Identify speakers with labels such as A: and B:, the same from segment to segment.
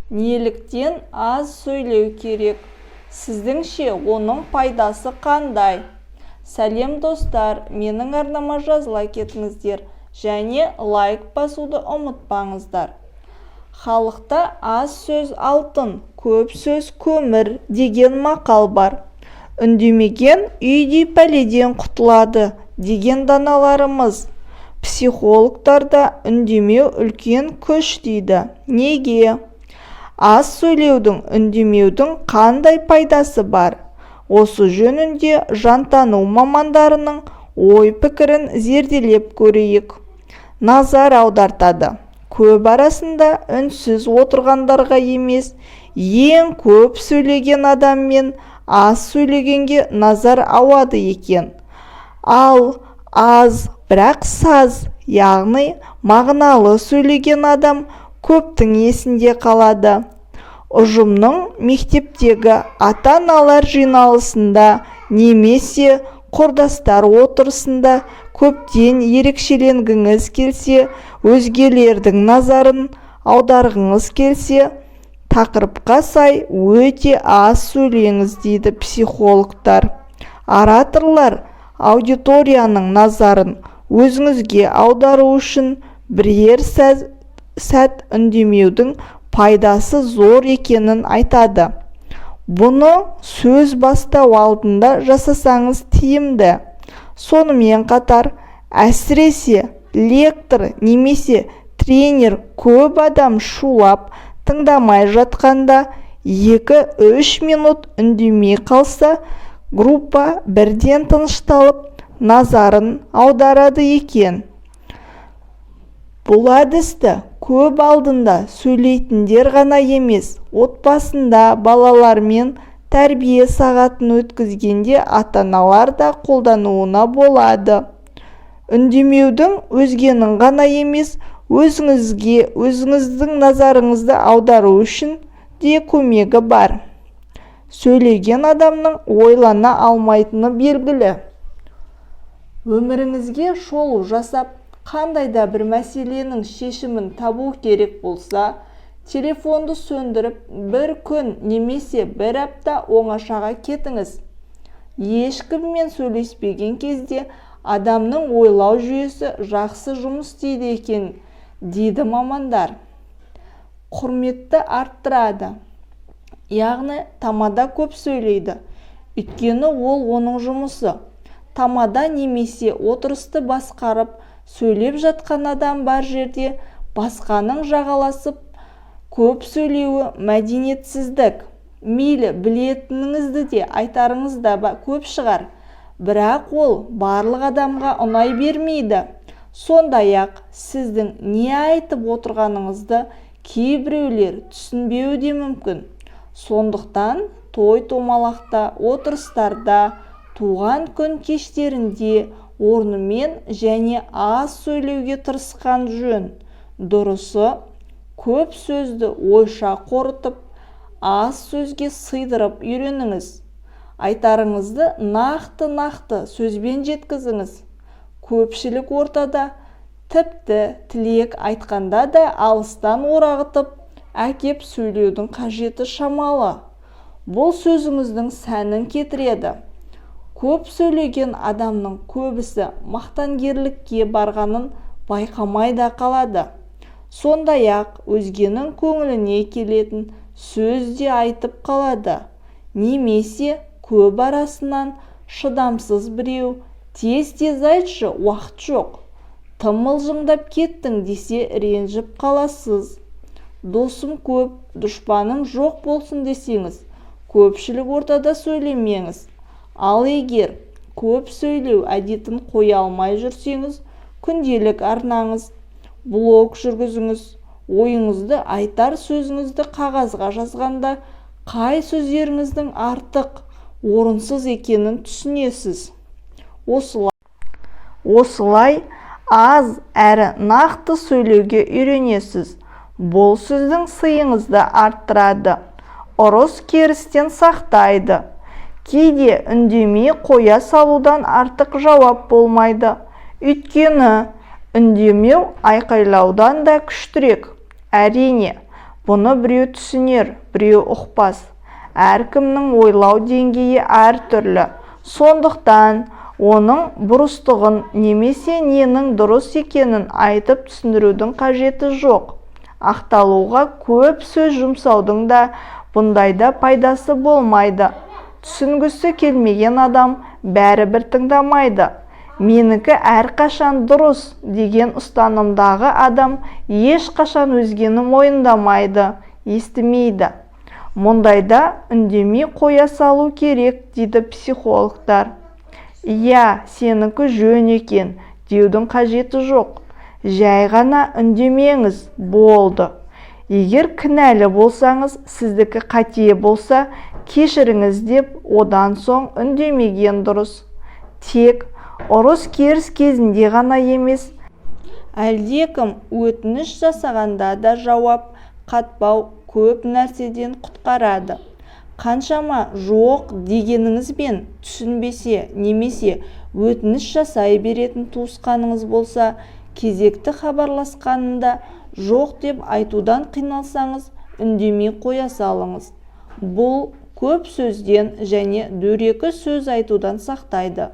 A: Неліктен аз сөйлеу керек? Сіздіңше оның пайдасы қандай? Сәлем достар, менің арнама жазыла кетіңіздер және лайк басуды ұмытпаңыздар. Халықта аз сөз алтын, көп сөз көмір деген мақал бар. Үндемеген үйдей пәледен құтылады деген даналарымыз. Психологтарда үндемеу үлкен күш дейді. Неге? Аз сөйлеудің, үндемеудің қандай пайдасы бар? Осы жөнінде жантану мамандарының ой-пікірін зерделеп көрейік. Назар аудартады. Көп арасында үнсіз отырғандарға емес, ең көп сөйлеген адаммен аз сөйлегенге назар ауады екен. Ал аз, бірақ саз, яғни мағыналы сөйлеген адам көптің есінде қалады. Ұжымның мектептегі ата-аналар жиналысында немесе құрдастар отырысында көптен ерекшеленгіңіз келсе, өзгелердің назарын аударғыңыз келсе, тақырыпқа сай өте аз сөйлеңіз дейді психологтар. Ораторлар аудиторияның назарын өзіңізге аудару үшін бірер сәт үндемеудің пайдасы зор екенін айтады. Бұны сөз бастау алдында жасасаңыз тиімді. Сонымен қатар, әсіресе лектор немесе тренер көп адам шулап тыңдамай жатқанда 2-3 минут үндемей қалса, группа бірден тынышталып, назарын аударады екен. Бұл әдісті көп алдында сөйлейтіндер ғана емес, отбасында балалармен тәрбие сағатын өткізгенде ата-аналар да қолдануына болады. Үндемеудің өзгенің ғана емес, өзіңіздің назарыңызды аудару үшін де көмегі бар. Сөйлеген адамның ойлана алмайтыны белгілі. Өміріңізге шолу жасап, қандай да бір мәселенің шешімін табу керек болса, телефонды сөндіріп, бір күн немесе бір апта оңашаға кетіңіз. Ешкіммен сөйлеспеген кезде адамның ойлау жүйесі жақсы жұмыс істейді екен, дейді мамандар. Құрметті арттырады. Яғни, тамада көп сөйлейді. Өйткені ол оның жұмысы. Тамада немесе отырысты басқарып, сөйлеп жатқан адам бар жерде басқаның жағаласып көп сөйлеуі мәдениетсіздік. Мейлі білетініңізді де айтарыңыз да көп шығар, бірақ ол барлық адамға ұнай бермейді. Сондай-ақ сіздің не айтып отырғаныңызды кейбіреулер түсінбеуі де мүмкін. Сондықтан той-томалақта, отырыстарда, туған күн кештерінде орнымен және аз сөйлеуге тырысқан жөн. Дұрысы, көп сөзді ойша қорытып, аз сөзге сыйдырып үйреніңіз. Айтарыңызды нақты сөзбен жеткізіңіз. Көпшілік ортада тіпті тілек айтқанда да алыстан орағытып әкеп сөйлеудің қажеті шамалы. Бұл сөзіңіздің сәнін кетіреді. Көп сөйлеген адамның көбісі мақтангерлікке барғанын байқамай да қалады. Сондай-ақ өзгенің көңіліне келетін сөз де айтып қалады. Немесе көп арасынан шыдамсыз біреу тез айтшы, уақыт жоқ. Тым мылжыңдап кеттің десе ренжіп қаласыз. Досым көп, дұшпаным жоқ болсын десеңіз, көпшілік ортада сөйлемеңіз. Ал егер көп сөйлеу әдетін қоя алмай жүрсеңіз, күнделік арнаңыз, блог жүргізіңіз. Ойыңызды айтар сөзіңізді қағазға жазғанда қай сөздеріңіздің артық, орынсыз екенін түсінесіз. Осылай аз әрі нақты сөйлеуге үйренесіз. Бұл сіздің сыйыңызды арттырады. Ұрыс керістен сақтайды. Кейде үндемей қоя салудан артық жауап болмайды. Өйткені үндемеу айқайлаудан да күштірек. Әрине, Бұны біреу түсінер, біреу ұқпас. Әркімнің ойлау деңгейі әртүрлі. Сондықтан оның бұрыстығын немесе ненің дұрыс екенін айтып түсіндірудің қажеті жоқ. Ақталуға көп сөз жұмсаудың да бұндайда пайдасы болмайды. Түсінгісі келмеген адам бәрібір тыңдамайды. Менікі әрқашан дұрыс деген ұстанымдағы адам ешқашан өзгені мойындамайды, естімейді. Мұндайда үндемей қоя салу керек, дейді психологтар. Иә, сенікі жөн екен деудің қажеті жоқ. Жай ғана үндемеңіз, болды. Егер кінәлі болсаңыз, сіздікі қате болса, кешіріңіз деп, одан соң үндемеген дұрыс. Тек ұрыс-керіс кезінде ғана емес, әлдекім өтініш жасағанда да жауап қатпау көп нәрседен құтқарады. Қаншама жоқ дегеніңізбен түсінбесе немесе өтініш жасай беретін туысқаныңыз болса, кезекті хабарласқанында жоқ деп айтудан қиналсаңыз, үндемей қоя салыңыз. Бұл көп сөзден және дөрекі сөз айтудан сақтайды.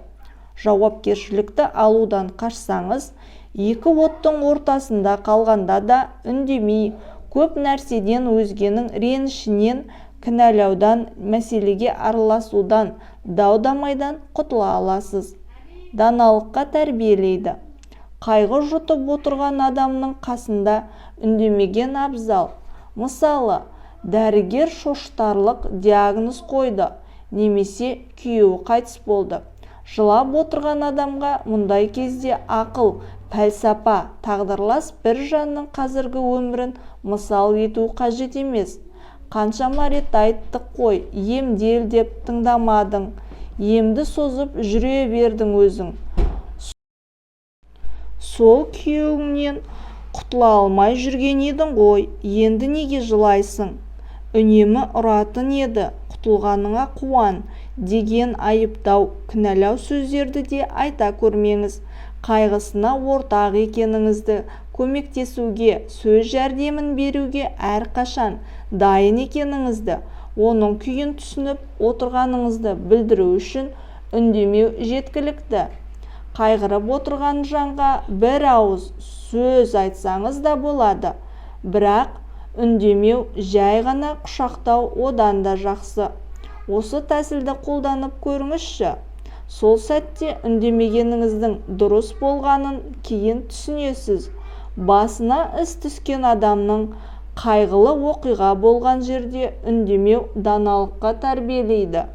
A: Жауапкершілікті алудан қашсаңыз, екі оттың ортасында қалғанда да үндемей, көп нәрседен өзгенің ренішінен, кінәлаудан, мәселеге араласудан, дау-дамайдан құтыла аласыз. Даналыққа тәрбиелейді. Қайғы жұтып отырған адамның қасында үндемеген абзал. Мысалы, дәрігер шоштарлық диагноз қойды, немесе күйеуі қайтыс болды. Жылап отырған адамға мұндай кезде ақыл, пәлсапа, тағдырлас бір жанның қазіргі өмірін мысал ету қажет емес. Қаншама рет айттық қой, емдел деп тыңдамадың, емді созып жүре бердің өзің. Сол күйеуіңнен құтыла алмай жүрген едің ғой, енді неге жылайсың? Үнемі ұратын еді, құтылғаныңа қуан деген айыптау, кінәлау сөздерді де айта көрмеңіз. Қайғысына ортақ екеніңізді, көмектесуге, сөз жәрдемін беруге әрқашан дайын екеніңізді, оның күйін түсініп отырғаныңызды білдіру үшін үндемеу жеткілікті. Қайғырып отырған жанға бір ауыз сөз айтсаңыз да болады, бірақ үндемеу, жай ғана құшақтау одан да жақсы. Осы тәсілді қолданып көріңізші. Сол сәтте үндемегеніңіздің дұрыс болғанын кейін түсінесіз. Басына іс түскен адамның қайғылы оқиға болған жерде үндемеу даналыққа тәрбиелейді.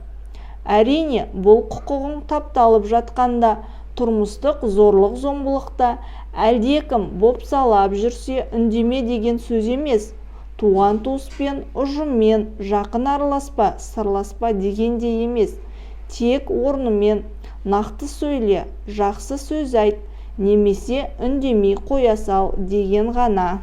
A: Әрине, бұл құқығың тапталып жатқанда, тұрмыстық зорлық-зомбылықта әлдекім бопсалап жүрсе үндеме деген сөз емес. Туған-туыспен, ұжыммен жақын араласпа, сырласпа деген де емес. Тек орнымен нақты сөйле, жақсы сөз айт, немесе үндемей қоя сал деген ғана.